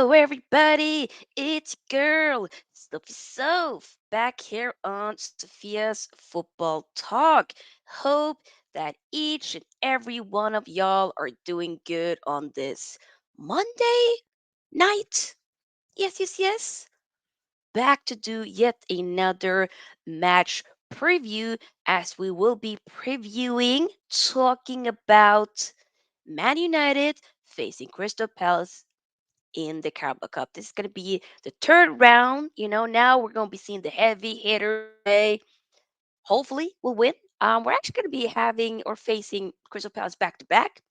Hello, everybody. It's girl, Sophie Soph, back here on Sophia's Football Talk. Hope that each and every one of y'all are doing good on this Monday night. Yes, yes, yes. Back to do yet another match preview as we will be previewing, talking about Man United facing Crystal Palace in the Carabao Cup. This is going to be the third round. Now we're going to be seeing the heavy hitters play. Hopefully, we'll win. We're actually going to be having or facing Crystal Palace back to back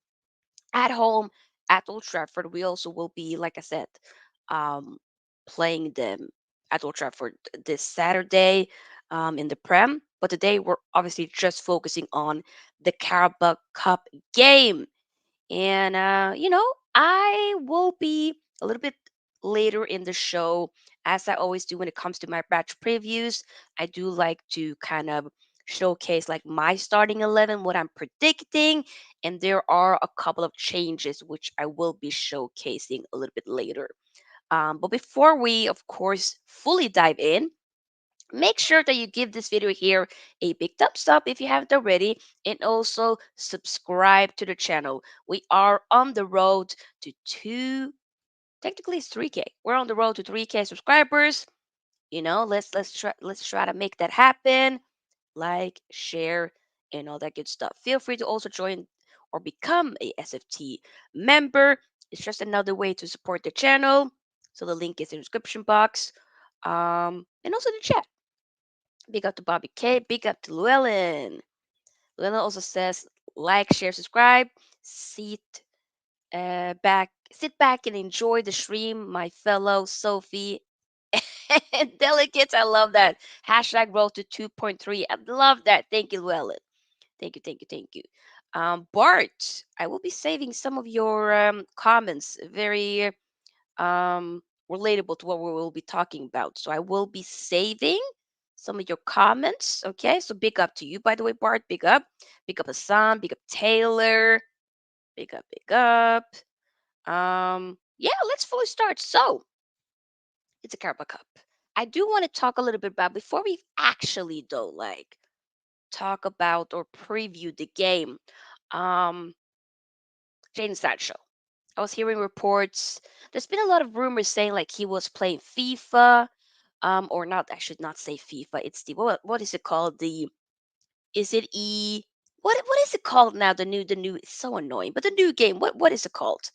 at home at Old Trafford. We also will be, like I said, um, playing them at Old Trafford this Saturday in the Prem. But today we're obviously just focusing on the Carabao Cup game. And, I will be a little bit later in the show, as I always do when it comes to my batch previews. I do like to kind of showcase like my starting 11, what I'm predicting. And there are a couple of changes which I will be showcasing a little bit later. But before we, of course, fully dive in, make sure that you give this video here a big thumbs up if you haven't already, and also subscribe to the channel. We are on the road to technically it's 3K. We're on the road to 3K subscribers. Let's try to make that happen. Like, share, and all that good stuff. Feel free to also join or become a SFT member. It's just another way to support the channel. So the link is in the description box. And also the chat. Big up to Bobby K. Big up to Llewellyn. Llewellyn also says like, share, subscribe. Sit back and enjoy the stream, my fellow Sophie and delegates. I love that. Hashtag roll to 2.3. I love that. Thank you, Llewellyn. Thank you, thank you, thank you. Bart, I will be saving some of your comments. Very relatable to what we will be talking about. So I will be saving some of your comments. Okay, so big up to you, by the way, Bart. Big up. Big up Hassan. Big up Taylor. Big up, big up. Yeah, let's fully start. So it's a Carabao Cup. I do want to talk a little bit about before we actually though, like talk about or preview the game. Um, Jaden Sancho. I was hearing reports. There's been a lot of rumors saying like he was playing FIFA, or not. I should not say FIFA. It's the what is it called? The is it what is it called now? The new. It's so annoying. But the new game. What is it called?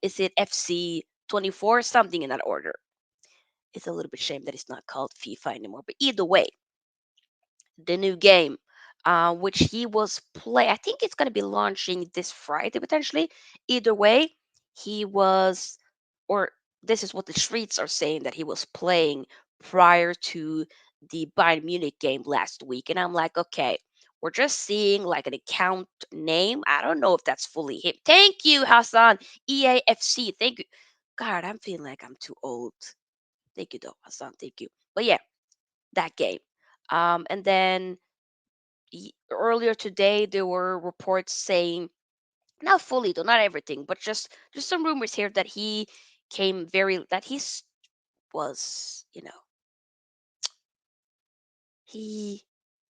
Is it FC 24 something in that order? It's a little bit shame that it's not called FIFA anymore. But either way, the new game, which he was play. I think it's going to be launching this Friday potentially. Either way, he was, or this is what the streets are saying that he was playing prior to the Bayern Munich game last week, and I'm like, okay. We're just seeing like an account name. I don't know if that's fully him. Thank you, Hassan. EAFC. Thank you. God, I'm feeling like I'm too old. Thank you, though, Hassan. Thank you. But yeah, that game. And then earlier today there were reports saying, not fully though, not everything, but just some rumors here that he came very that he's was he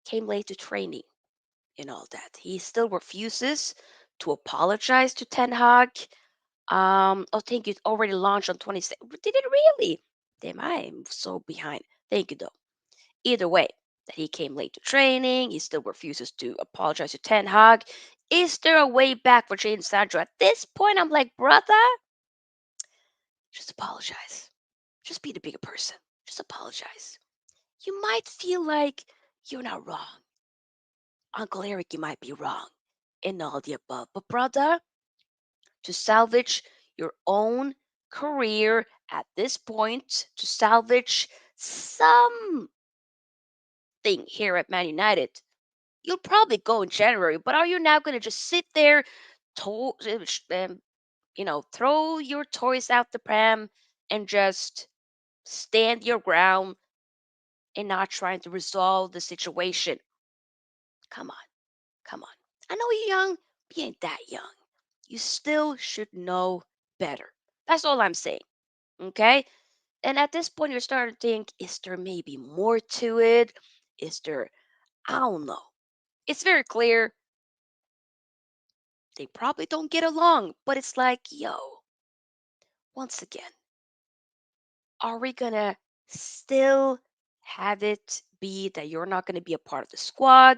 came late to training and all that. He still refuses to apologize to Ten Hag. Oh, thank you. It already launched on 26. Did it really? Damn, I am so behind. Thank you though. Either way, that he came late to training, he still refuses to apologize to Ten Hag. Is there a way back for Jadon Sancho? At this point, I'm like, brother, just apologize. Just be the bigger person. Just apologize. You might feel like you're not wrong. Uncle Eric, you might be wrong in all the above. But, brother, to salvage your own career at this point, to salvage something here at Man United, you'll probably go in January, but are you now going to just sit there, to, throw your toys out the pram and just stand your ground and not trying to resolve the situation? Come on, come on. I know you're young, but you ain't that young. You still should know better. That's all I'm saying. Okay. And at this point, you're starting to think, is there maybe more to it? Is there, I don't know. It's very clear they probably don't get along, but it's like, yo, once again, are we gonna still have it be that you're not gonna be a part of the squad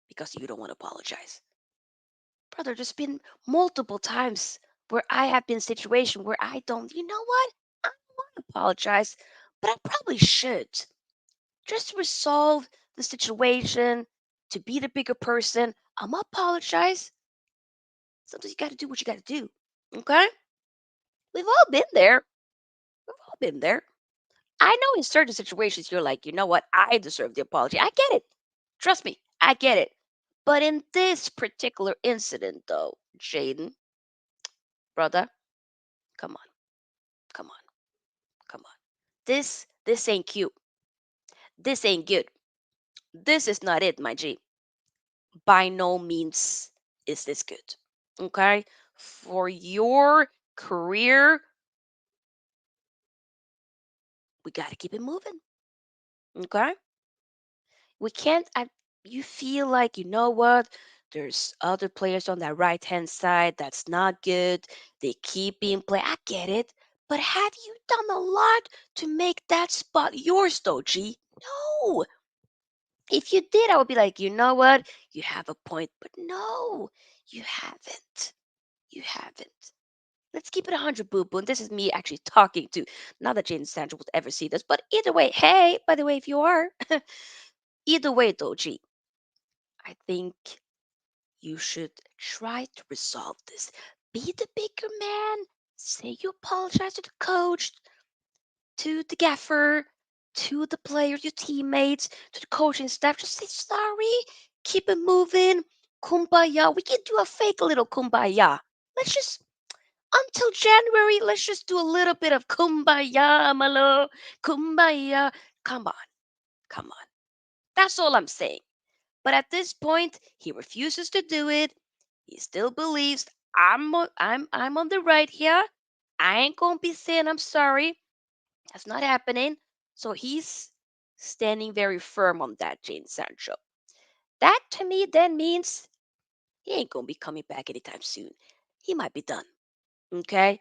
because you don't want to apologize? Brother, there's been multiple times where I have been in a situation where I don't, you know what? I don't want to apologize, but I probably should. Just to resolve the situation, to be the bigger person. I'm gonna apologize. Sometimes you gotta do what you gotta do. Okay? We've all been there. We've all been there. I know in certain situations you're like, you know what? I deserve the apology. I get it. Trust me, I get it. But in this particular incident, though, Jaden, brother, come on, come on, come on. This ain't cute. This ain't good. This is not it, my G. By no means is this good. Okay? For your career, we got to keep it moving. Okay? We can't you feel like, you know what? There's other players on that right-hand side that's not good. They keep being played. I get it. But have you done a lot to make that spot yours though, G? No. If you did, I would be like, you know what? You have a point. But no, you haven't. You haven't. Let's keep it 100, boo boo. And this is me actually talking to, not that Jane Sancho would ever see this, but either way, hey, by the way, if you are, either way, though, G, I think you should try to resolve this. Be the bigger man. Say you apologize to the coach, to the gaffer, to the players, your teammates, to the coaching staff. Just say sorry. Keep it moving. Kumbaya. We can do a fake little kumbaya. Let's just until January, let's just do a little bit of kumbaya, my love. Kumbaya. Come on, come on. That's all I'm saying. But at this point, he refuses to do it. He still believes I'm on the right here. I ain't gonna be saying I'm sorry. That's not happening. So he's standing very firm on that, Jane Sancho. That to me then means he ain't gonna be coming back anytime soon. He might be done. Okay?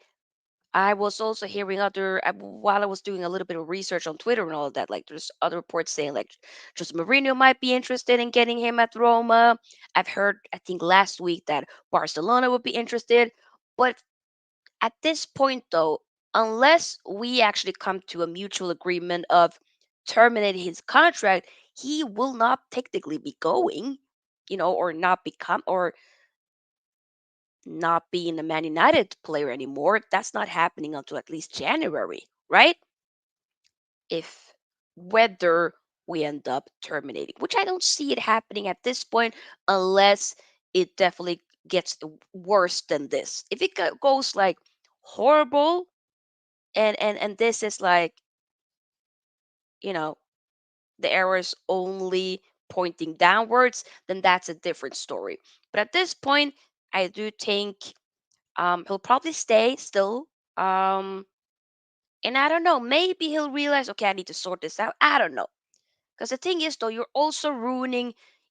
I was also hearing while I was doing a little bit of research on Twitter and all of that. Like, there's other reports saying like Jose Mourinho might be interested in getting him at Roma. I've heard, I think last week, that Barcelona would be interested. But at this point, though, unless we actually come to a mutual agreement of terminating his contract, he will not technically be going, or not become or not being a Man United player anymore. That's not happening until at least January, right? If whether we end up terminating, which I don't see it happening at this point, unless it definitely gets worse than this. If it goes like horrible, and this is like, you know the arrows only pointing downwards, then that's a different story. But at this point, I do think he'll probably stay still. Um, and I don't know, maybe he'll realize, okay, I need to sort this out. I don't know. Because the thing is, though, you're also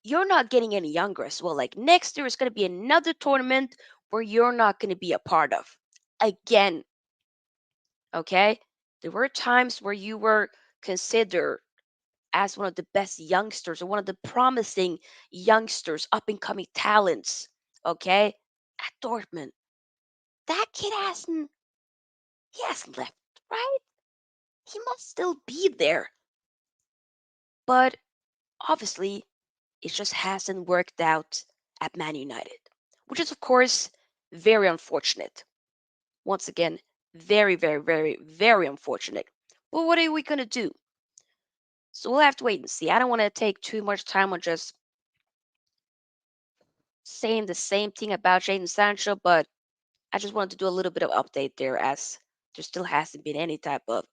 you're not getting any younger as well. Like next year is going to be another tournament where you're not going to be a part of. Again, okay? There were times where you were considered as one of the best youngsters or one of the promising youngsters, up and coming talents, okay? At Dortmund. That kid he hasn't left, right? He must still be there. But obviously, it just hasn't worked out at Man United, which is, of course, very unfortunate. Once again, very, very, very, very unfortunate. But what are we going to do? So we'll have to wait and see. I don't want to take too much time on just saying the same thing about Jadon Sancho, but I just wanted to do a little bit of update there, as there still hasn't been any type of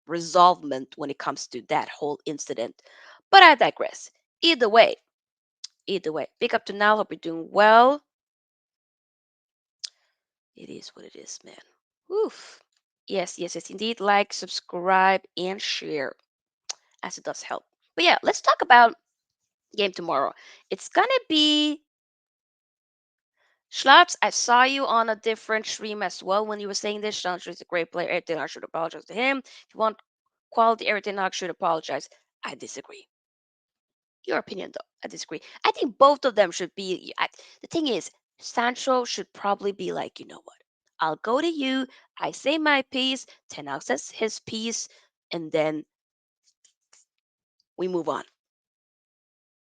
resolvement when it comes to that whole incident. But I digress. Either way, either way, big up to now. Hope you're doing well. It is what it is, man. Oof. Yes, yes, yes, indeed. Like, subscribe, and share, as it does help. But yeah, let's talk about game tomorrow. It's gonna be Schlaps. I saw you on a different stream as well when you were saying this. Sancho is a great player. Everything I should apologize to him. If you want quality, everything I should apologize. I disagree. Your opinion, though, I disagree. I think both of them should be. The thing is, Sancho should probably be like, you know what? I'll go to you. I say my piece. Ten Hag says his piece, and then we move on.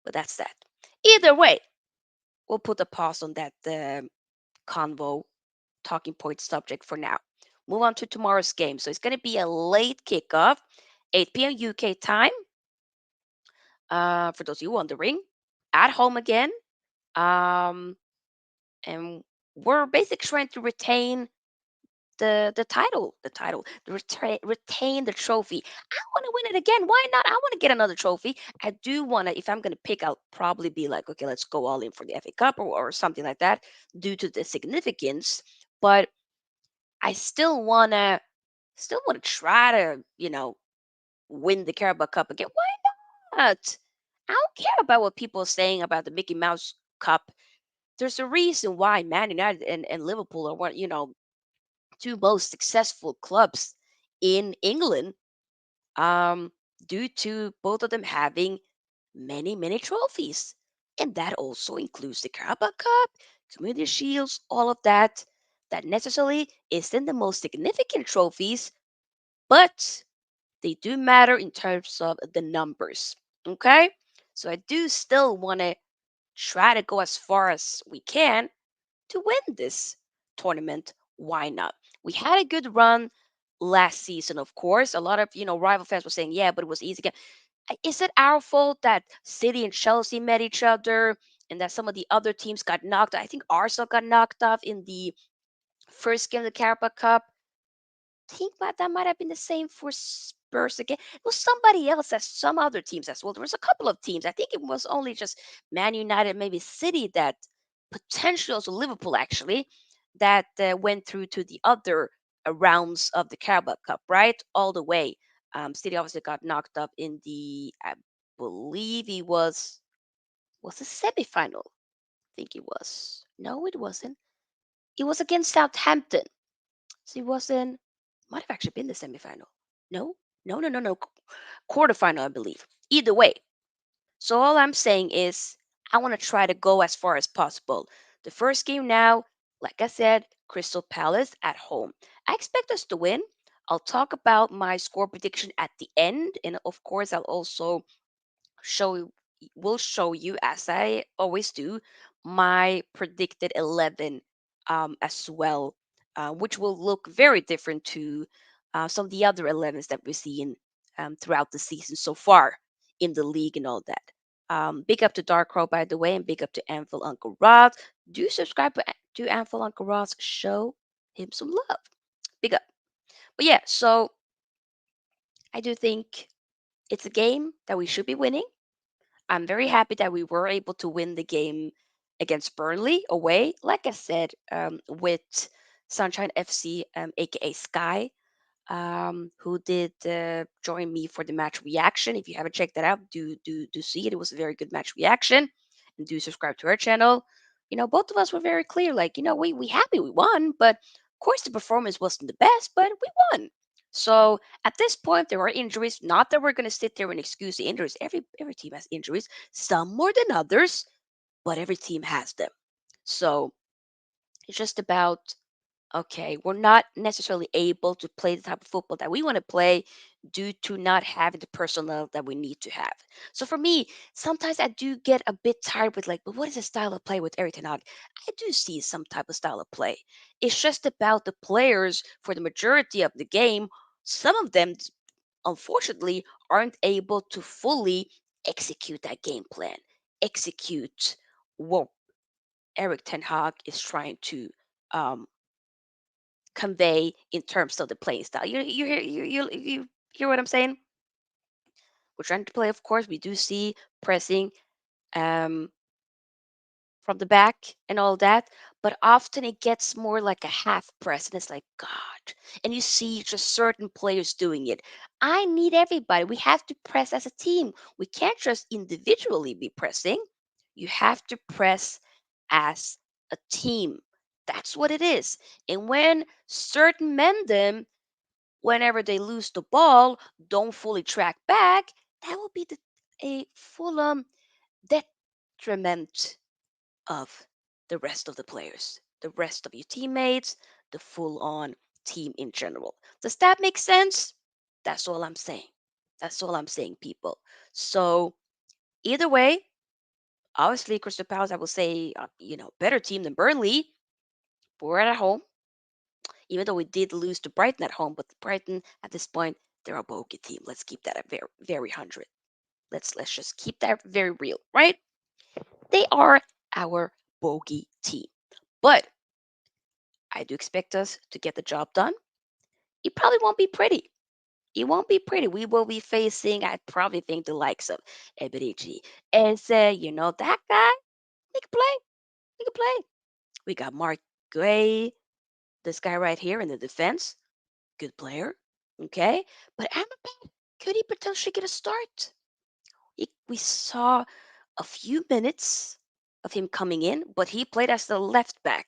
But that's that. Either way, we'll put a pause on that convo talking point subject for now. Move on to tomorrow's game. So it's going to be a late kickoff, 8 p.m. UK time. For those of you wondering, at home again. Um, and we're basically trying to retain retain the trophy. I want to win it again. Why not? I want to get another trophy. I do want to. If I'm going to pick, I'll probably be like, okay, let's go all in for the FA Cup or something like that, due to the significance. But I still want to try to, win the Carabao Cup again. Why not? I don't care about what people are saying about the Mickey Mouse Cup. There's a reason why Man United and Liverpool are one, two most successful clubs in England, um, due to both of them having many, many trophies. And that also includes the Carabao Cup, Community Shields, all of that. That necessarily isn't the most significant trophies, but they do matter in terms of the numbers. Okay? So I do still want to try to go as far as we can to win this tournament. Why not? We had a good run last season, of course. A lot of rival fans were saying, "Yeah, but it was easy." Is it our fault that City and Chelsea met each other, and that some of the other teams got knocked? I think Arsenal got knocked off in the first game of the Carabao Cup. Think that might have been the same for Spurs again. It was somebody else as some other teams as well. There was a couple of teams. I think it was only just Man United, maybe City, that potentially also Liverpool actually, that went through to the other rounds of the Carabao Cup, right? All the way. City obviously got knocked up in the, I believe it was the semifinal. I think it was. No, it wasn't. It was against Southampton. So it wasn't. Might have actually been the semifinal. No, no, no, no, no. Quarterfinal, I believe. Either way. So all I'm saying is I want to try to go as far as possible. The first game now, like I said, Crystal Palace at home. I expect us to win. I'll talk about my score prediction at the end, and of course, I'll also show you- will show you, as I always do, my predicted 11, as well, which will look very different to some of the other 11s that we've seen throughout the season so far in the league and all that. Big up to Dark Crow, by the way, and big up to Anvil Uncle Rod. Do subscribe to Anvil Uncle Rod's show. Him some love. Big up. But yeah, so I do think it's a game that we should be winning. I'm very happy that we were able to win the game against Burnley away. Like I said, with Sunshine FC, aka Sky, who did join me for the match reaction. If you haven't checked that out, do see it. It was a very good match reaction, and do subscribe to her channel. Both of us were very clear. Like, we happy we won, but of course the performance wasn't the best, but we won. So at this point, there are injuries. Not that we're going to sit there and excuse the injuries. Every team has injuries, some more than others, but every team has them. So it's just about, okay, we're not necessarily able to play the type of football that we want to play due to not having the personnel that we need to have. So for me, sometimes I do get a bit tired with like, but what is the style of play with Eric Ten Hag? I do see some type of style of play. It's just about the players for the majority of the game. Some of them, unfortunately, aren't able to fully execute that game plan, execute what Eric Ten Hag is trying to um, convey in terms of the playing style. You hear what I'm saying? We're trying to play, of course. We do see pressing um, from the back and all that, but often it gets more like a half press, and it's like, God. And you see just certain players doing it. I need everybody. We have to press as a team. We can't just individually be pressing. You have to press as a team. That's what it is. And when certain men, them, whenever they lose the ball, don't fully track back, that will be a full detriment of the rest of the players, the rest of your teammates, the full on team in general. Does that make sense? That's all I'm saying. That's all I'm saying, people. So, either way, obviously, Crystal Palace, I will say, better team than Burnley. But we're at home, even though we did lose to Brighton at home. But Brighton, at this point, they're a bogey team. Let's keep that at very, very 100. Let's just keep that very real, right? They are our bogey team. But I do expect us to get the job done. It probably won't be pretty. It won't be pretty. We will be facing, I probably think, the likes of Eberici. Eze, that guy, he can play. He can play. We got Mark Gray, this guy right here in the defense. Good player. Okay. But Amrabat, could he potentially get a start? We saw a few minutes of him coming in, but he played as the left back,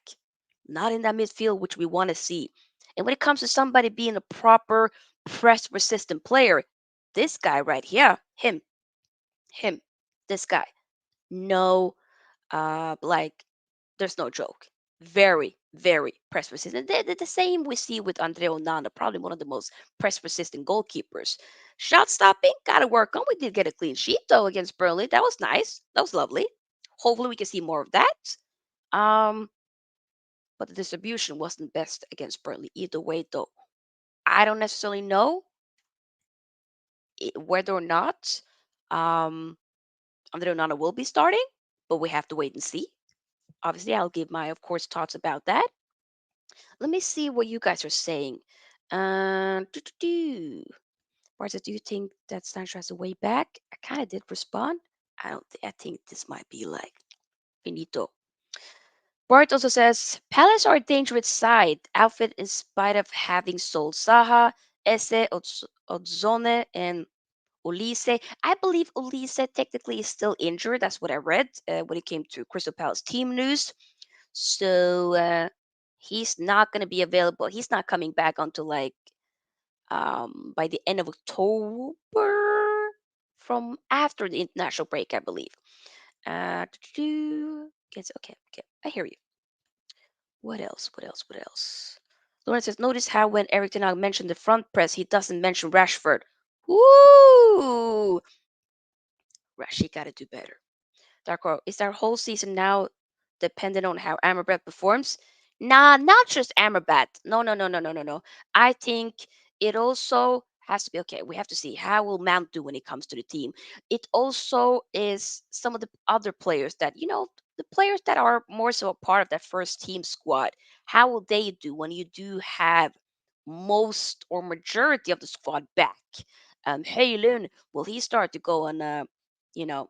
not in that midfield, which we want to see. And when it comes to somebody being a proper press resistant player, this guy right here, him, this guy, no, like, there's no joke. Very, very press resistant. They're the same we see with Andre Onana, probably one of the most press resistant goalkeepers. Shot stopping, gotta work on. We did get a clean sheet though against Burnley. That was nice. That was lovely. Hopefully we can see more of that. Um, but the distribution wasn't best against Burnley either way though. I don't necessarily know whether or not um Andre Onana will be starting, but we have to wait and see. Obviously, I'll give my, of course, thoughts about that. Let me see what you guys are saying. Barca, do you think that Sancho has a way back? I kind of did respond. I don't. I think this might be like finito. Bart also says Palace are a dangerous side. Outfit in spite of having sold Saha, Esse, Odzone, and Ulisse. I believe Ulisse technically is still injured. That's what I read when it came to Crystal Palace team news. So he's not going to be available. He's not coming back until like by the end of October, from after the international break, I believe. Okay, okay, I hear you. What else? What else? What else? Lawrence says, notice how when Eric Ten Hag mentioned the front press, he doesn't mention Rashford. Woo! Rashi got to do better. Darko, is our whole season now dependent on how Amrabat performs? Nah, not just Amrabat. No, no, no, no, no, no, no. I think it also has to be okay. We have to see how will Mount do when it comes to the team. It also is some of the other players that the players that are more so a part of that first team squad. How will they do when you do have most or majority of the squad back? Hojlund, will he start to go on you know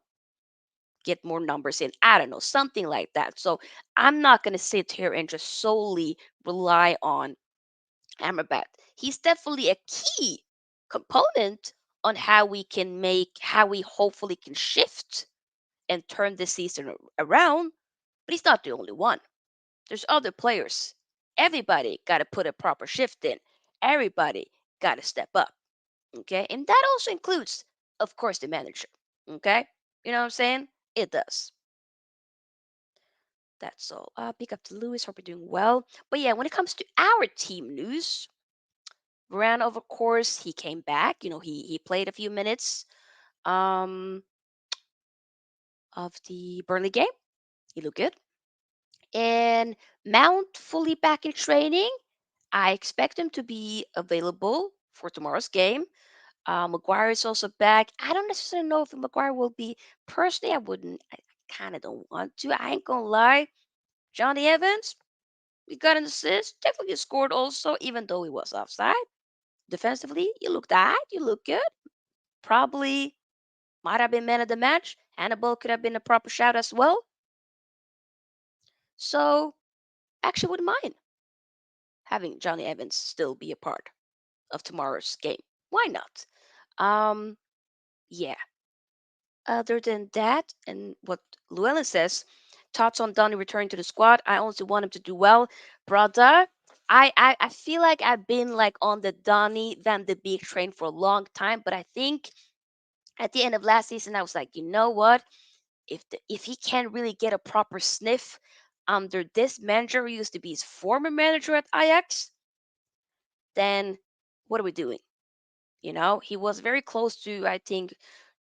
get more numbers in. I don't know, something like that. So I'm not going to sit here and just solely rely on Amrabat. He's definitely a key component on how we hopefully can shift and turn this season around. But he's not the only one. There's other players. Everybody got to put a proper shift in. Everybody got to step up. Okay. And that also includes, of course, the manager. Okay. You know what I'm saying? It does. That's all. Big up to Lewis. Hope you're doing well. But yeah, when it comes to our team news, Varane, of course, he came back. He played a few minutes um of the Burnley game. He looked good. And Mount fully back in training. I expect him to be available for tomorrow's game. Maguire is also back. I don't necessarily know if Maguire will be. Personally, I wouldn't. I kind of don't want to. I ain't gonna lie. Johnny Evans, we got an assist. Definitely scored also, even though he was offside. Defensively, you looked alright. You look good. Probably might have been man of the match. Hannibal could have been a proper shout as well. So actually wouldn't mind having Johnny Evans still be a part of tomorrow's game. Why not? Um, yeah. Other than that, and what Llewellyn says, thoughts on Donny returning to the squad. I also want him to do well, brother. I feel like I've been like on the Donny Van de Beek train for a long time, but I think at the end of last season, I was like, you know what? If he can't really get a proper sniff under this manager who used to be his former manager at Ajax, then what are we doing? He was very close to, I think,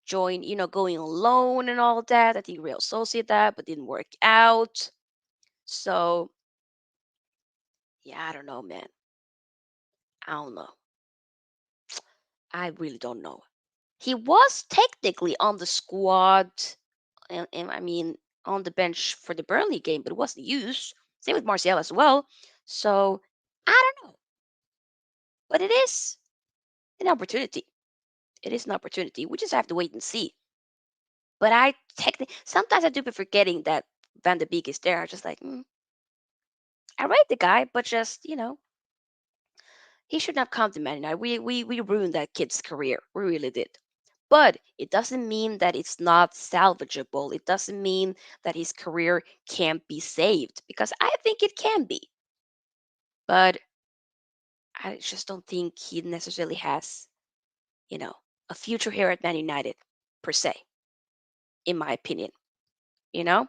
going on loan and all that. I think Real Sociedad, but didn't work out. So yeah, I don't know, man. I don't know. I really don't know. He was technically on the squad, and I mean on the bench for the Burnley game, but it wasn't used. Same with Martial as well. So I don't know, but it is an opportunity. It is an opportunity. We just have to wait and see. But I technically sometimes I do be forgetting that Van de Beek is there. I just like, I rate the guy, but just he should not come to Man United. We ruined that kid's career. We really did. But it doesn't mean that it's not salvageable. It doesn't mean that his career can't be saved because I think it can be. But I just don't think he necessarily has, you know, a future here at Man United per se, in my opinion. You know?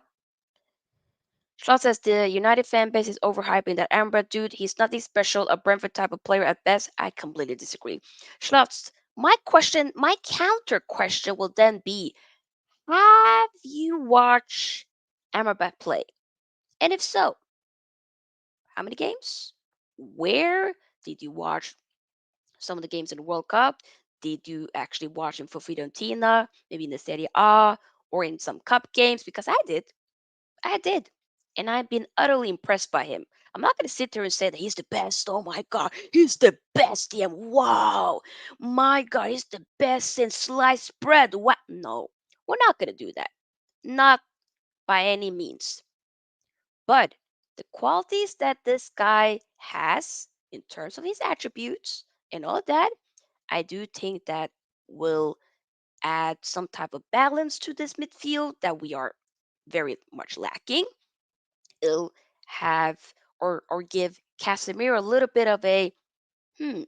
Schlott says the United fan base is overhyping that Amrabat dude. He's nothing special, a Brentford type of player at best. I completely disagree. Schlotz, my counter question will then be: have you watched Amrabat play? And if so, how many games? Where did you watch some of the games in the World Cup? Did you actually watch him for Fiorentina, maybe in the Serie A or in some cup games? Because I did. I did. And I've been utterly impressed by him. I'm not going to sit there and say that he's the best. Oh my God, he's the best. Yeah, wow. My God, he's the best since sliced bread. What? No, we're not going to do that. Not by any means. But the qualities that this guy has in terms of his attributes and all that, I do think that will add some type of balance to this midfield that we are very much lacking. It'll have or give Casemiro a little bit of a hmm,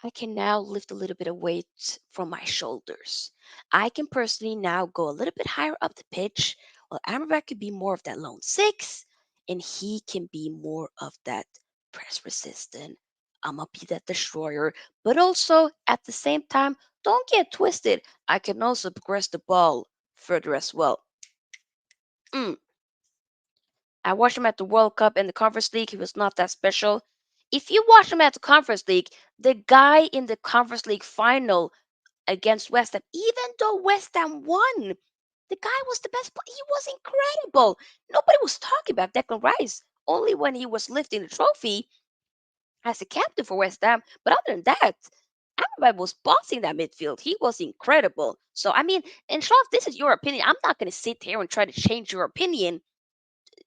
I can now lift a little bit of weight from my shoulders. I can personally now go a little bit higher up the pitch. Well, Amrabat could be more of that lone six, and he can be more of that press resistant. I'm gonna be that destroyer, but also at the same time, don't get twisted. I can also progress the ball further as well. Mm, I watched him at the World Cup and the Conference League. He was not that special. If you watch him at the Conference League, the guy in the Conference League final against West Ham, even though West Ham won, the guy was the best. He was incredible. Nobody was talking about Declan Rice. Only when he was lifting the trophy as a captain for West Ham. But other than that, Amrabat was bossing that midfield. He was incredible. So I mean, and Sean, if this is your opinion, I'm not going to sit here and try to change your opinion.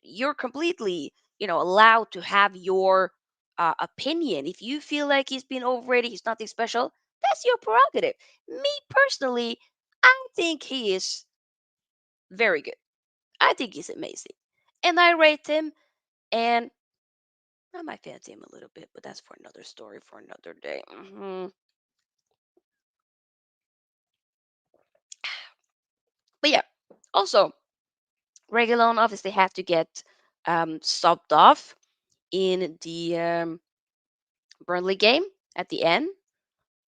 You're completely, allowed to have your opinion. If you feel like he's been overrated, he's nothing special, that's your prerogative. Me personally, I think he is very good. I think he's amazing. And I rate him, and I might fancy him a little bit, but that's for another story for another day. But yeah, also, Regulon obviously had to get subbed off in the Burnley game at the end.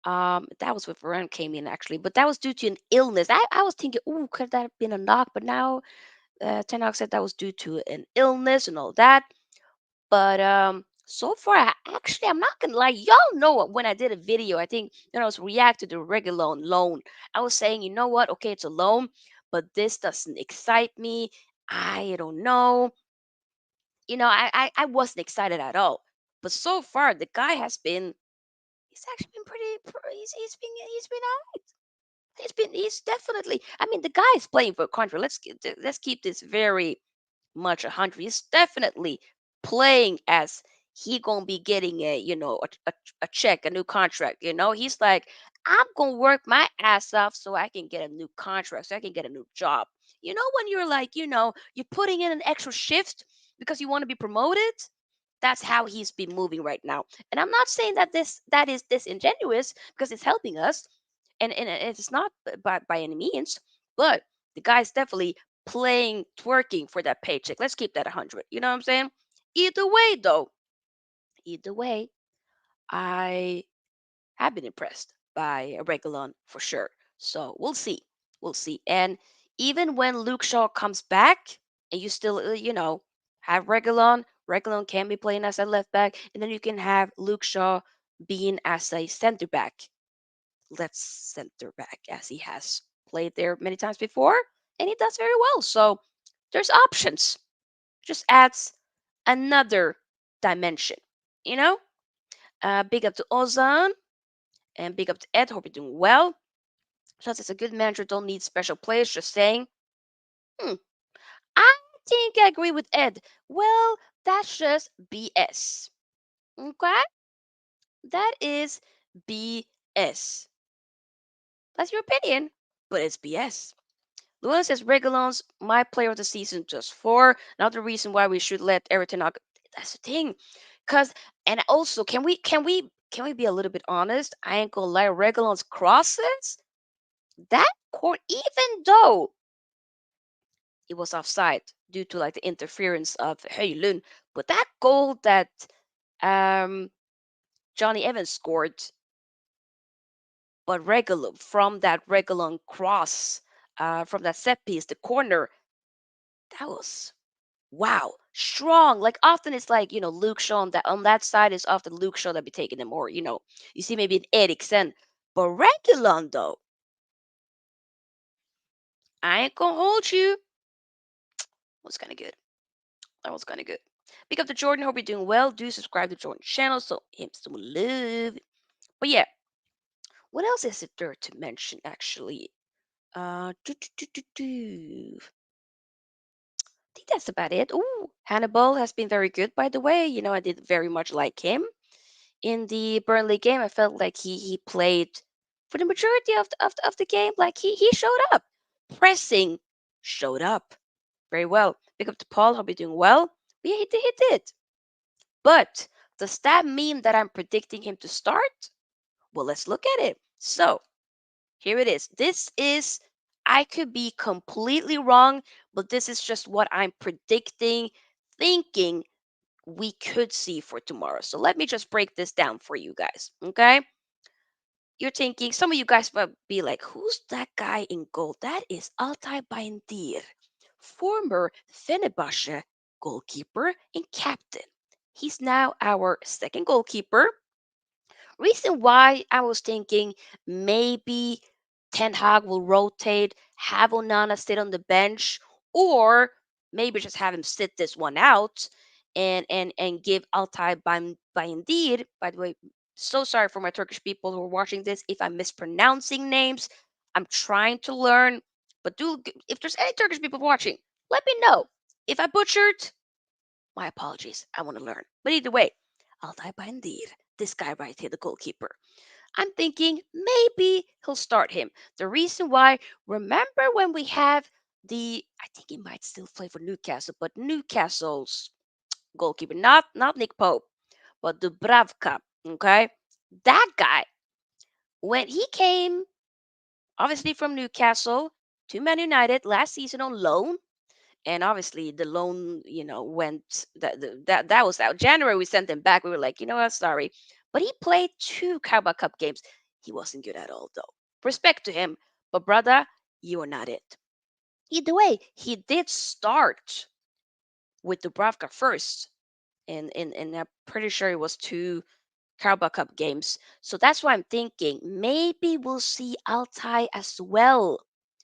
That was with Varane came in actually, but that was due to an illness. I was thinking, oh, could that have been a knock? But now Ten Hag said that was due to an illness and all that. But so far, I'm not gonna lie. Y'all know when I did a video, I think I was reacted to regular loan. I was saying, you know what? Okay, it's a loan, but this doesn't excite me. I don't know. I wasn't excited at all. But so far, the guy has been. He's actually been he's been he's definitely. I mean, the guy is playing for a country. Let's keep this very much 100. He's definitely playing as he gonna be getting a check, a new contract. He's like, I'm gonna work my ass off so I can get a new contract, so I can get a new job. When you're like, you're putting in an extra shift because you want to be promoted. That's how he's been moving right now. And I'm not saying that is disingenuous because it's helping us, and it's not by any means. But the guy's definitely playing, twerking for that paycheck. Let's keep that 100. You know what I'm saying? Either way, though, either way, I have been impressed by Reguilon for sure. So we'll see. We'll see. And even when Luke Shaw comes back, and you still, have Reguilon can be playing as a left back, and then you can have Luke Shaw being as a center back, left center back, as he has played there many times before, and he does very well. So there's options. Just adds another dimension, you know? Big up to Ozan and big up to Ed. Hope you're doing well. Shots is a good manager, don't need special players. Just saying. Hmm, I think I agree with Ed. Well, that's just BS. Okay? That is BS. That's your opinion, but it's BS. Llewellyn says Reguilon's my player of the season just for. Another reason why we should let Everton out. That's the thing. Cause and also can we be a little bit honest? I ain't gonna lie, Reguilon's crosses, that court, even though it was offside due to like the interference of Hojlund, but that goal that um Johnny Evans scored, but Reguilon from that Reguilon cross, from that set piece, the corner, that was wow, strong. Like often it's like, Luke Shaw on that side is often Luke Shaw that be taking them, or you see maybe an Eriksen. But Regulon though, I ain't gonna hold you. Was kinda good. That was kinda good. Pick up the Jordan, hope you're doing well. Do subscribe to Jordan's channel, so him some love. But yeah, what else is it there to mention actually? Do, do, do, do, do. I think that's about it. Ooh, Hannibal has been very good, by the way. I did very much like him in the Burnley game. I felt like he played for the majority of the game. Like he showed up. Pressing showed up very well. Pick up to Paul. Hope you're doing well. But yeah, he did. But does that mean that I'm predicting him to start? Well, let's look at it. So here it is. I could be completely wrong, but this is just what I'm predicting, thinking we could see for tomorrow. So let me just break this down for you guys. Okay. You're thinking, some of you guys might be like, who's that guy in goal? That is Altay Bayındır, former Fenerbahce goalkeeper and captain. He's now our second goalkeeper. Reason why I was thinking maybe Ten Hag will rotate, have Onana sit on the bench, or maybe just have him sit this one out and give Altay Bayındır. By the way, so sorry for my Turkish people who are watching this if I'm mispronouncing names. I'm trying to learn, but if there's any Turkish people watching, let me know. If I butchered, my apologies. I want to learn. But either way, Altay Bayındır, this guy right here, the goalkeeper. I'm thinking maybe he'll start him. The reason why, remember when we have I think he might still play for Newcastle, but Newcastle's goalkeeper, not Nick Pope, but Dubravka, okay? That guy, when he came, obviously from Newcastle to Man United last season on loan, and obviously the loan, went that was out. January we sent him back. We were like, you know what, sorry. But he played two Carabao Cup games. He wasn't good at all though. Respect to him, but brother, you are not it. Either way, he did start with Dubravka first, and I'm pretty sure it was two Carabao Cup games. So that's why I'm thinking maybe we'll see Altai as well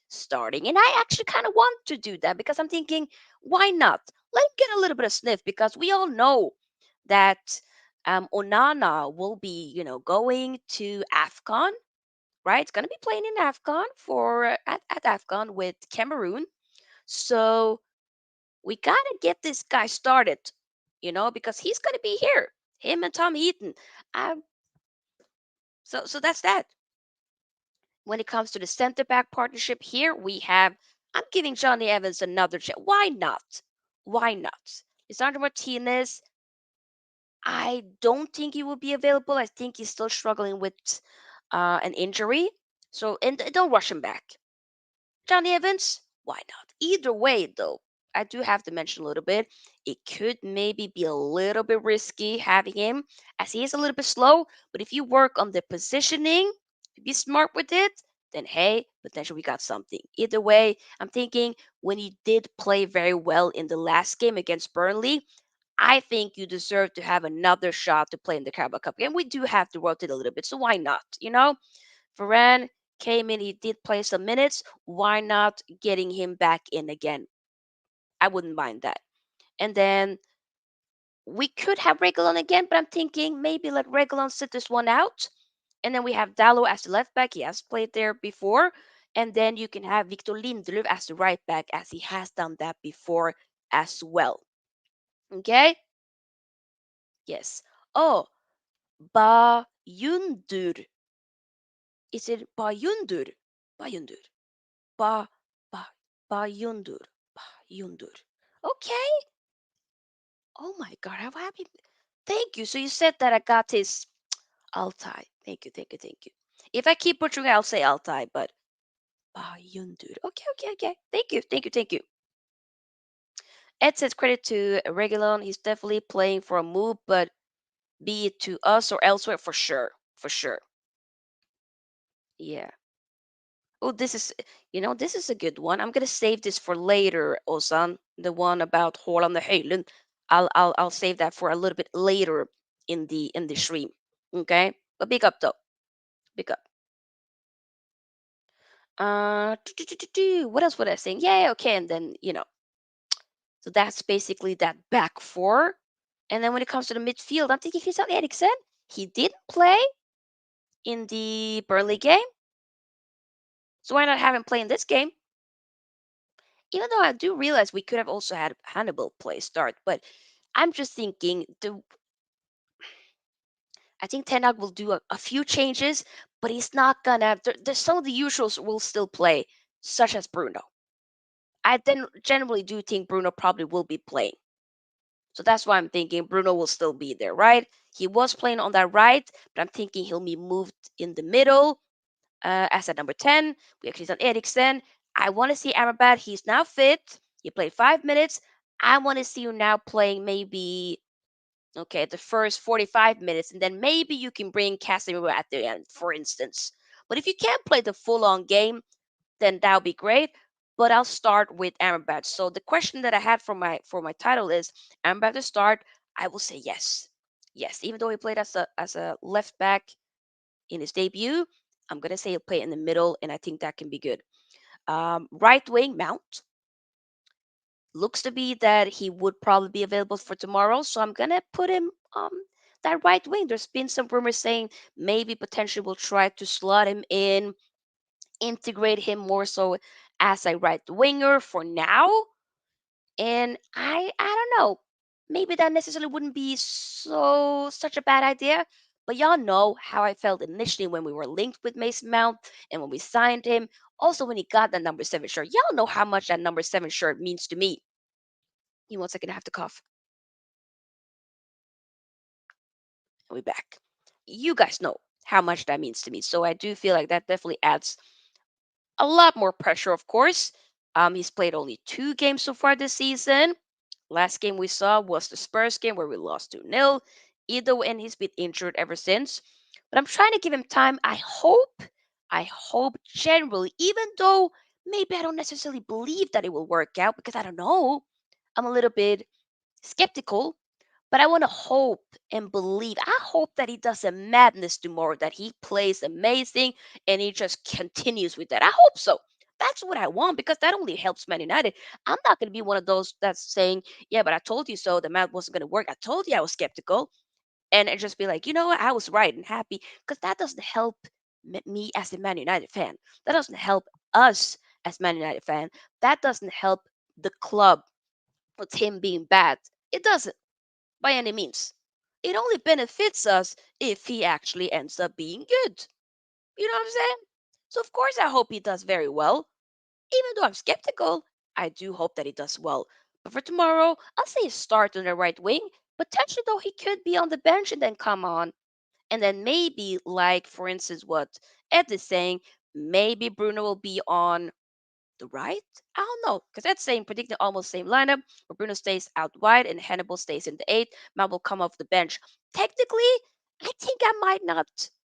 starting. And I actually kind of want to do that because I'm thinking, why not? Let him get a little bit of sniff because we all know that Onana will be, going to AFCON, right? It's going to be playing in AFCON at AFCON with Cameroon. So we got to get this guy started, because he's going to be here. Him and Tom Heaton. Um, so that's that. When it comes to the center back partnership here, I'm giving Johnny Evans another chance. Why not? Why not? Lisandro Martinez, I don't think he will be available. I think he's still struggling with an injury. So, and don't rush him back. Johnny Evans, why not? Either way, though, I do have to mention a little bit. It could maybe be a little bit risky having him as he is a little bit slow. But if you work on the positioning, if you be smart with it, then hey, potentially we got something. Either way, I'm thinking when he did play very well in the last game against Burnley, I think you deserve to have another shot to play in the Carabao Cup game. We do have to rotate a little bit, so why not? Varane came in, he did play some minutes. Why not getting him back in again? I wouldn't mind that. And then we could have Reguilon again, but I'm thinking maybe let Reguilon sit this one out. And then we have Dallo as the left back. He has played there before. And then you can have Victor Lindelöf as the right back, as he has done that before as well. Okay? Yes. Oh, Bayundur. Is it Bayundur? Bayundur. Ba ba Bayundur. Bayundur. Okay. Oh my God, how happy. Thank you. So you said that I got his Altai. Thank you, thank you, thank you. If I keep butchering, I'll say Altai, but Bayundur. Okay, okay, okay. Thank you, thank you, thank you. Ed says credit to Regulon. He's definitely playing for a move, but be it to us or elsewhere, for sure. For sure. Yeah. Oh, this is a good one. I'm gonna save this for later, Osan. The one about Hojlund the Hojlund. I'll save that for a little bit later in the stream. Okay, but big up though, big up. What else would I say? Yeah, okay, and then so that's basically that back four. And then when it comes to the midfield, I'm thinking Christian Eriksen. He didn't play in the Burnley game, so why not have him play in this game? Even though I do realize we could have also had Hannibal play start, but I'm just thinking I think Ten Hag will do a few changes, but he's not gonna. There's some of the usuals will still play, such as Bruno. I then generally do think Bruno probably will be playing, so that's why I'm thinking Bruno will still be there, right? He was playing on that right, but I'm thinking he'll be moved in the middle as a number 10. We actually done Eriksen. I want to see Amrabat. He's now fit. He played 5 minutes. I want to see you now playing maybe the first 45 minutes, and then maybe you can bring Casemiro at the end, for instance. But if you can't play the full-on game, then that'll be great. But I'll start with Amrabat. So the question that I had for my title is Amrabat to start. I will say yes, yes. Even though he played as a left back in his debut, I'm gonna say he'll play in the middle, and I think that can be good. Right wing Mount looks to be that he would probably be available for tomorrow, so I'm gonna put him that right wing. There's been some rumors saying maybe potentially we'll try to slot him in, integrate him more so as a right winger for now. And I don't know, maybe that necessarily wouldn't be such a bad idea. But y'all know how I felt initially when we were linked with Mason Mount and when we signed him. Also, when he got that number 7 shirt, y'all know how much that number 7 shirt means to me. Give me 1 second, I have to cough. We back. You guys know how much that means to me. So I do feel like that definitely adds a lot more pressure, of course. He's played only 2 games so far this season. Last game we saw was the Spurs game where we lost 2-0. Either way, and he's been injured ever since. But I'm trying to give him time. I hope generally, even though maybe I don't necessarily believe that it will work out because I don't know. I'm a little bit skeptical, but I want to hope and believe. I hope that he does a madness tomorrow, that he plays amazing and he just continues with that. I hope so. That's what I want because that only helps Man United. I'm not going to be one of those that's saying, yeah, but I told you so. The math wasn't going to work. I told you I was skeptical. And it just be like, you know what? I was right and happy because that doesn't help me as a Man United fan. That doesn't help us as Man United fan. That doesn't help the club with him being bad. It doesn't. by any means. It only benefits us if he actually ends up being good. You know what I'm saying? So of course I hope he does very well. Even though I'm skeptical, I do hope that he does well. But for tomorrow, I'll say start on the right wing. Potentially though he could be on the bench and then come on. And then maybe like for instance what Ed is saying, maybe Bruno will be on the right? I don't know. Because Ed's saying predicting almost same lineup where Bruno stays out wide and Hannibal stays in the eight. Mount will come off the bench. Technically, I think I might not.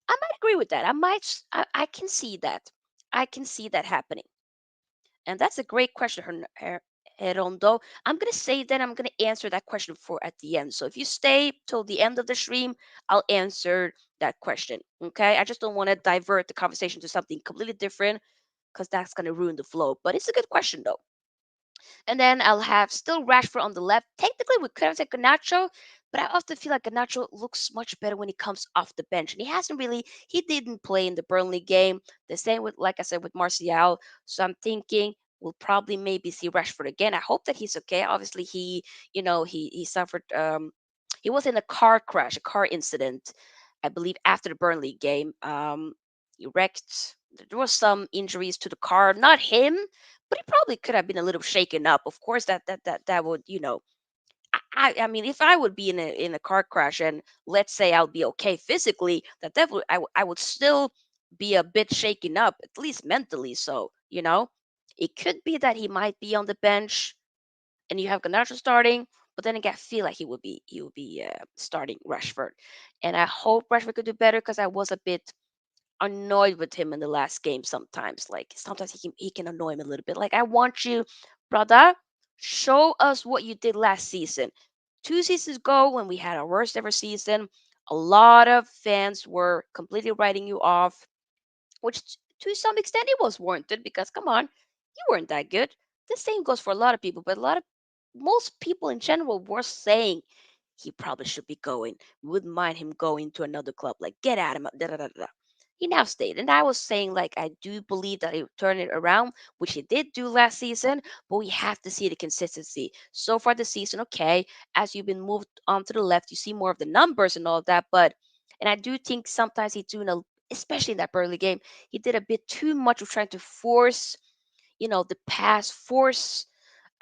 I might agree with that. I might. I can see that. I can see that happening. And that's a great question, Herondo. I'm going to say that I'm going to answer that question for at the end. So if you stay till the end of the stream, I'll answer that question. Okay. I just don't want to divert the conversation to something completely different because that's going to ruin the flow. But it's a good question, though. And then I'll have still Rashford on the left. Technically, we could have said Ganacho, but I often feel like Ganacho looks much better when he comes off the bench. And he didn't play in the Burnley game. The same with, like I said, with Martial. So I'm thinking we'll probably maybe see Rashford again. I hope that he's okay. Obviously, he suffered, he was in a car crash, a car incident, I believe, after the Burnley game. He wrecked, there was some injuries to the car, not him, but he probably could have been a little shaken up. Of course, that would, I mean, if I would be in a car crash and let's say I'll be okay physically, that definitely I would still be a bit shaken up, at least mentally. So it could be that he might be on the bench and you have Garnacho starting, but then again, I feel like he would be starting Rashford, and I hope Rashford could do better because I was a bit annoyed with him in the last game sometimes. Like sometimes he can annoy me a little bit. Like I want you, brother, show us what you did last season. 2 seasons ago, when we had our worst ever season, a lot of fans were completely writing you off, which to some extent it was warranted because come on, you weren't that good. The same goes for a lot of people, but most people in general were saying he probably should be going. Wouldn't mind him going to another club. Like get at him. Da, da, da, da. He now stayed, and I was saying like I do believe that he would turn it around, which he did do last season. But we have to see the consistency. So far this season, okay, as you've been moved on to the left, you see more of the numbers and all of that. But and I do think sometimes he's doing especially in that Burnley game, he did a bit too much of trying to force, the pass, force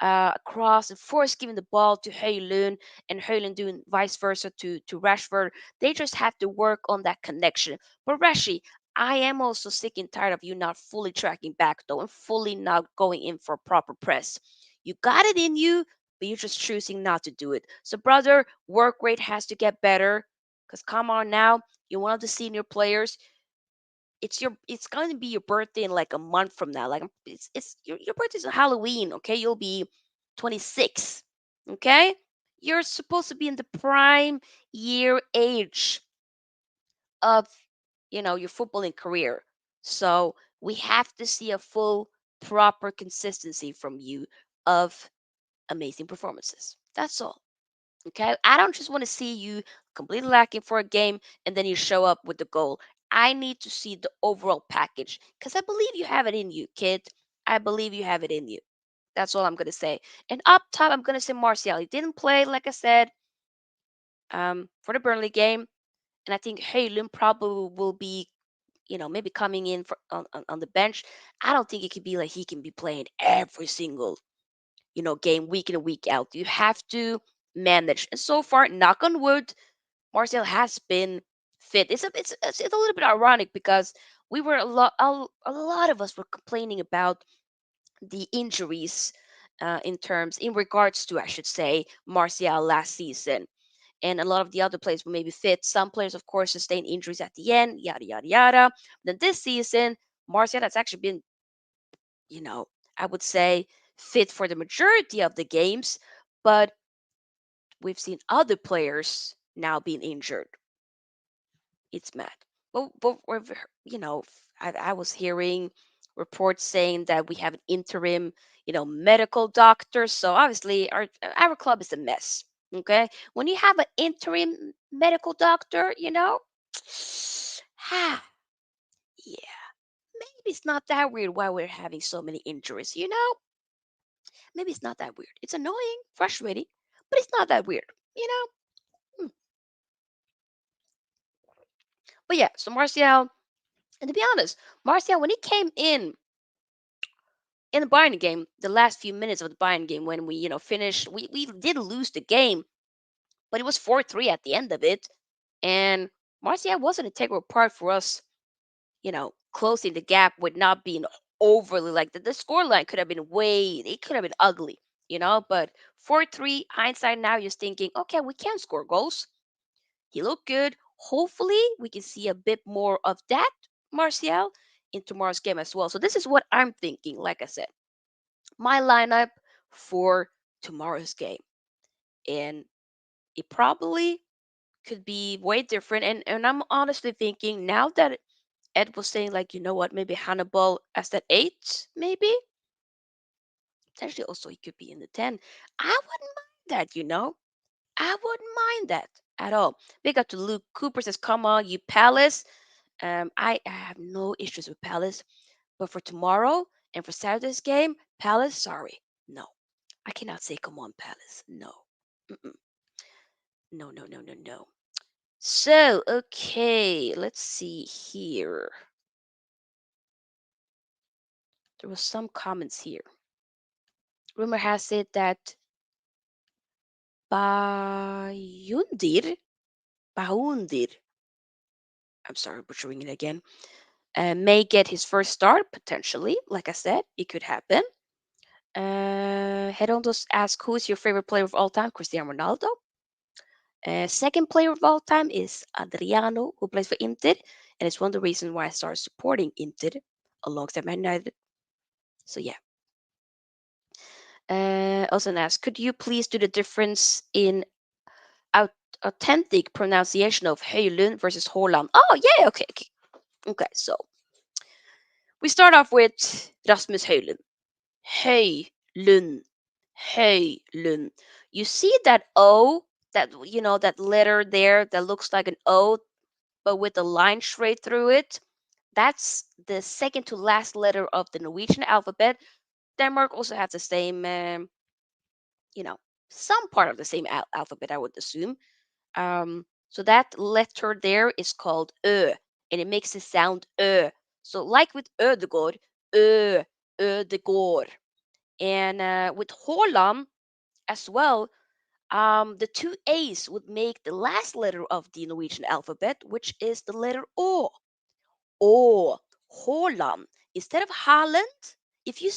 across and force giving the ball to Hojlund and Hojlund doing vice versa to Rashford. They just have to work on that connection. But Rashi, I am also sick and tired of you not fully tracking back though and fully not going in for a proper press. You got it in you, but you're just choosing not to do it. So brother, work rate has to get better. Cause come on now, you're one of the senior players. It's going to be your birthday in like a month from now. Like it's your birthday's on Halloween, okay? You'll be 26. Okay? You're supposed to be in the prime year age of, your footballing career. So, we have to see a full proper consistency from you of amazing performances. That's all. Okay. I don't just want to see you completely lacking for a game and then you show up with the goal. I need to see the overall package because I believe you have it in you, kid. I believe you have it in you. That's all I'm going to say. And up top, I'm going to say Martial. He didn't play, like I said, for the Burnley game. And I think Hojlund probably will be, maybe coming in on the bench. I don't think it could be like he can be playing every single game week in and week out. You have to manage. And so far, knock on wood, Marcel has been fit. It's a little bit ironic because we were a lot of us were complaining about the injuries in regards to I should say Martial last season. And a lot of the other players were maybe fit. Some players, of course, sustained injuries at the end, yada yada yada. Then this season, Martial has actually been you know, I would say fit for the majority of the games, but we've seen other players now being injured. It's mad. I was hearing reports saying that we have an interim, medical doctor. So obviously, our club is a mess. Okay, when you have an interim medical doctor, ah, yeah, maybe it's not that weird why we're having so many injuries. Maybe it's not that weird. It's annoying, frustrating, but it's not that weird, you know? But yeah, so Martial, and to be honest, Martial, when he came in the Bayern game, the last few minutes of the Bayern game, when we, finished, we did lose the game, but it was 4-3 at the end of it. And Martial was an integral part for us, closing the gap with not being overly like the scoreline could have been it could have been ugly, but 4-3 hindsight now you're thinking, okay, we can score goals. He looked good. Hopefully we can see a bit more of that Martial in tomorrow's game as well. So this is what I'm thinking. Like I said, my lineup for tomorrow's game. And it probably could be way different. And I'm honestly thinking now that Ed was saying, like, you know what, maybe Hannibal as that eight, maybe. Potentially also he could be in the 10. I wouldn't mind that, I wouldn't mind that at all. Big up to Luke Cooper says, come on, you Palace. I have no issues with Palace. But for tomorrow and for Saturday's game, Palace, sorry. No. I cannot say come on, Palace. No. Mm-mm. No, no, no, no, no. So, okay, let's see here. There was some comments here. Rumor has it that Bayundir, Baundir, I'm sorry, butchering it again, may get his first start potentially. Like I said, it could happen. Hedondos asks, who is your favorite player of all time? Cristiano Ronaldo. Second player of all time is Adriano, who plays for Inter, and it's one of the reasons why I started supporting Inter alongside Man United. So yeah. Also asks, could you please do the difference in au- authentic pronunciation of Hojlund versus Haaland? Oh yeah, okay, okay, okay. So we start off with Rasmus Hojlund. Hojlund, Hojlund. You see that O, that letter there that looks like an O, but with a line straight through it. That's the second to last letter of the Norwegian alphabet. Denmark also has the same, you know, some part of the same alphabet, I would assume. So that letter there is called Ö, and it makes it sound Ö. So like with Ödegård, Ö, Ödegård. And with Håland as well, the two A's would make the last letter of the Norwegian alphabet, which is the letter O. O, Håland. Instead of Holland, if you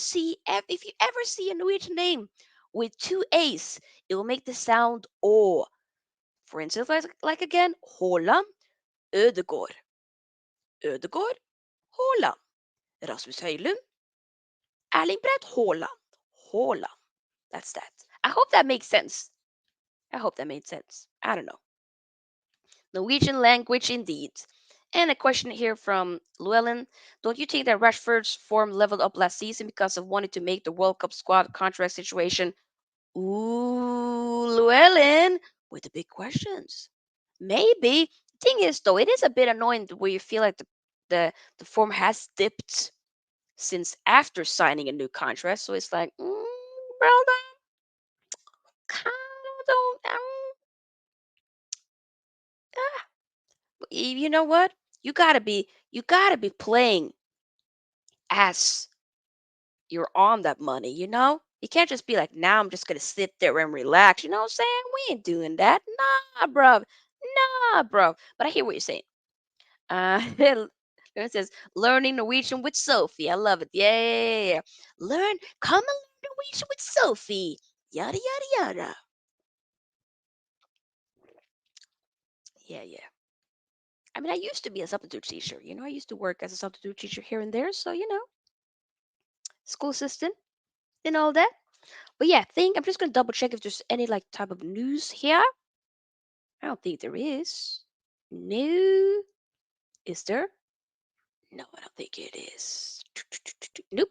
ever see a Norwegian name with two A's, it will make the sound O. For instance, like again, Haaland, Ødegaard. Ødegaard, Haaland. Rasmus Højlund, Erling Braut Haaland. Haaland. That's that. I hope that makes sense. I hope that made sense. I don't know. Norwegian language indeed. And a question here from Llewellyn. Don't you think that Rashford's form leveled up last season because of wanting to make the World Cup squad contract situation? Ooh, Llewellyn, with the big questions. Maybe. Thing is, though, it is a bit annoying where you feel like the form has dipped since after signing a new contract. So it's like, brother, kind of don't. Ah. You know what? You gotta be playing as you're on that money. You can't just be like, now I'm just gonna sit there and relax. You know what I'm saying? We ain't doing that. Nah, bro. Nah, bro. But I hear what you're saying. It says learning Norwegian with Sophie. I love it. Yeah, yeah, yeah, yeah. Come and learn Norwegian with Sophie. Yada yada yada. Yeah, yeah. I mean, I used to be a substitute teacher. I used to work as a substitute teacher here and there. So school assistant and all that. But yeah, I'm just gonna double check if there's any like type of news here. I don't think there is. No, is there? No, I don't think it is. Nope.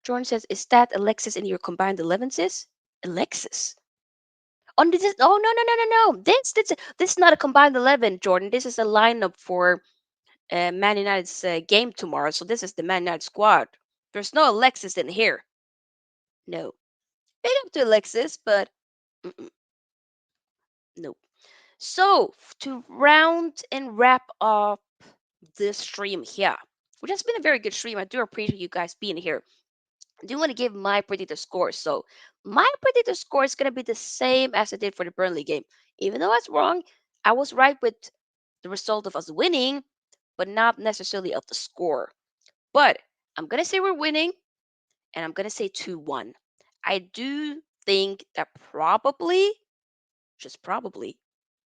Jordan says, "Is that Alexis in your combined 11, sis?" Alexis. Oh, oh no no no no no! This is not a combined 11, Jordan. This is a lineup for Man United's game tomorrow. So this is the Man United squad. There's no Alexis in here. No. Big up to Alexis, but mm-mm, no. So, to round and wrap up this stream here, which has been a very good stream, I do appreciate you guys being here. I do want to give my predicted score. So, my predicted score is going to be the same as I did for the Burnley game. Even though I was wrong, I was right with the result of us winning, but not necessarily of the score. But I'm going to say we're winning, and I'm going to say 2-1. I do think that probably, just probably,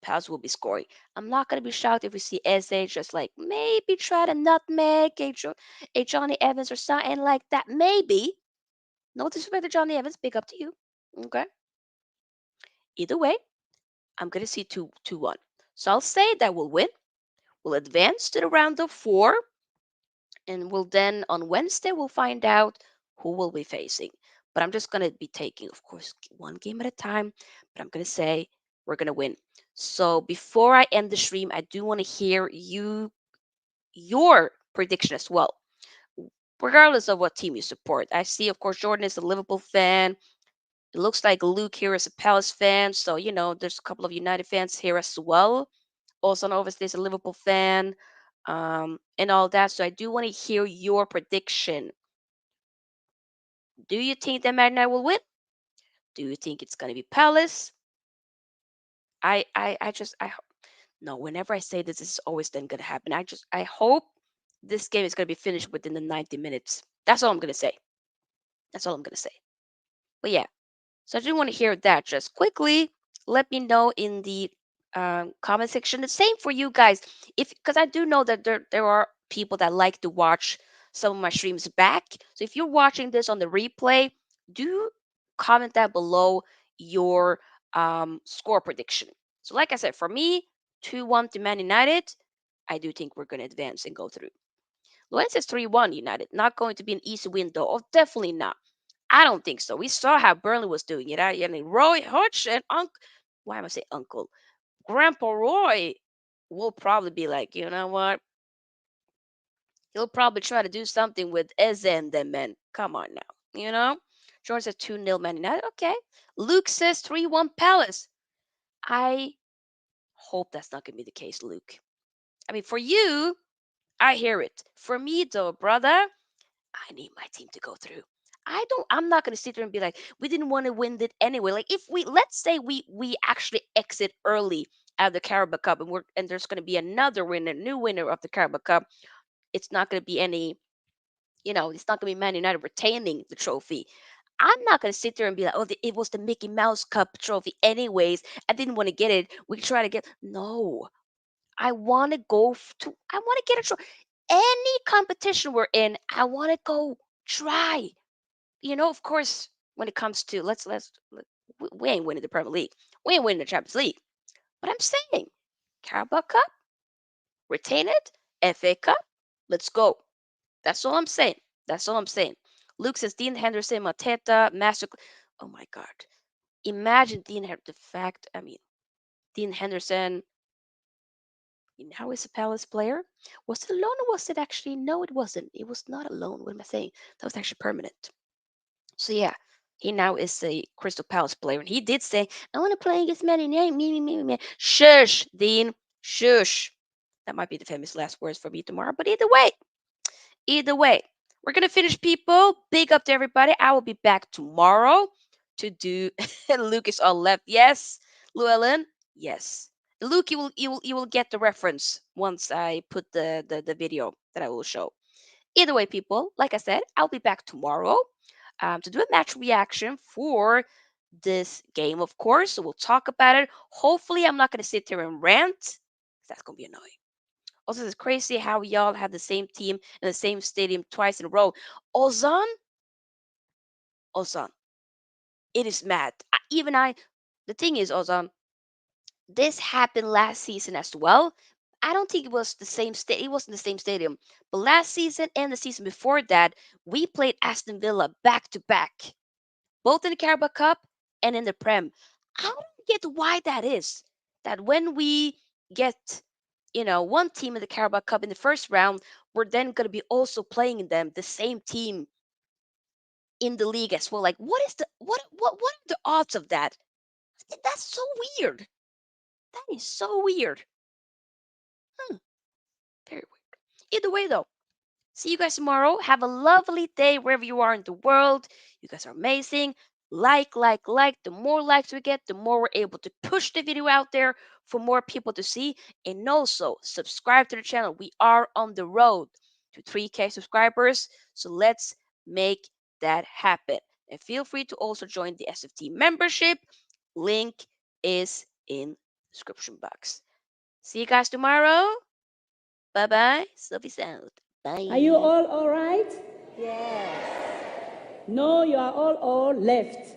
Pals will be scoring. I'm not going to be shocked if we see SA just like maybe try to nutmeg a Johnny Evans or something like that. Maybe. No disrespect to Johnny Evans. Big up to you. Okay. Either way, I'm going to see 2-1. So I'll say that we'll win. We'll advance to the round of four. And we'll then on Wednesday we'll find out who we'll be facing. But I'm just gonna be taking, of course, one game at a time. But I'm gonna say we're gonna win. So before I end the stream, I do want to hear your prediction as well, regardless of what team you support. I see, of course, Jordan is a Liverpool fan. It looks like Luke here is a Palace fan. So there's a couple of United fans here as well. Also, obviously, is a Liverpool fan, and all that. So I do want to hear your prediction. Do you think that Man United will win? Do you think it's gonna be Palace? No. Whenever I say this is always then gonna happen. I hope this game is gonna be finished within the 90 minutes. That's all I'm gonna say. That's all I'm gonna say. But yeah, so I do want to hear that. Just quickly, let me know in the comment section. The same for you guys, if because I do know that there are people that like to watch some of my streams back. So if you're watching this on the replay, do comment that below your score prediction. So like I said, for me, 2-1 to Man United. I do think we're going to advance and go through. Luan says 3-1 United. Not going to be an easy win, though. Oh, definitely not. I don't think so. We saw how Burnley was doing it. I mean, Roy Hodge and Uncle. Why am I saying Uncle? Grandpa Roy will probably be like, you know what? He'll probably try to do something with Eze and them men. Come on now. You know? George says 2-0 Man United. Okay. Luke says 3-1 Palace. I hope that's not going to be the case, Luke. I mean, for you, I hear it. For me, though, brother, I need my team to go through. I'm not gonna sit there and be like, we didn't want to win it anyway. Like if we let's say we actually exit early out of the Carabao Cup and there's gonna be another winner, new winner of the Carabao Cup, it's not gonna be it's not gonna be Man United retaining the trophy. I'm not gonna sit there and be like, oh, it was the Mickey Mouse Cup trophy anyways. I didn't want to get it. We try to get no. I want to I want to get a trophy. Any competition we're in, I want to go try. Of course, when it comes to we ain't winning the Premier League, we ain't winning the Champions League. But I'm saying, Carabao Cup, retain it, FA Cup, let's go. That's all I'm saying. That's all I'm saying. Luke says Dean Henderson, Mateta, Master. Oh my God! Imagine the fact. I mean, Dean Henderson. How is a Palace player? Was it a loan or was it actually? No, it wasn't. It was not a loan. What am I saying? That was actually permanent. So yeah, he now is a Crystal Palace player, and he did say, "I want to play against Man United." Me. Shush, Dean. Shush. That might be the famous last words for me tomorrow. But either way, we're gonna finish, people. Big up to everybody. I will be back tomorrow to do. Lucas on left. Yes, Llewellyn. Yes. Luke, you will get the reference once I put the video that I will show. Either way, people, like I said, I'll be back tomorrow to do a match reaction for this game, of course. So we'll talk about it. Hopefully, I'm not going to sit here and rant. 'Cause that's going to be annoying. Also, it's crazy how y'all have the same team in the same stadium twice in a row. Ozan, Ozan, it is mad. The thing is, Ozan, this happened last season as well. I don't think it was the same It wasn't the same stadium. But last season and the season before that, we played Aston Villa back to back, both in the Carabao Cup and in the Prem. I don't get why that is. That when we get, one team in the Carabao Cup in the first round, we're then going to be also playing them, the same team in the league as well. Like, what is the what are the odds of that? That's so weird. That is so weird. Very weird. Either way, though, see you guys tomorrow. Have a lovely day wherever you are in the world. You guys are amazing. Like. The more likes we get, the more we're able to push the video out there for more people to see. And also, subscribe to the channel. We are on the road to 3K subscribers. So let's make that happen. And feel free to also join the SFT membership. Link is in the description box. See you guys tomorrow. Bye bye. Sophie's out. Bye. Are you all right? Yes. No, you are all left.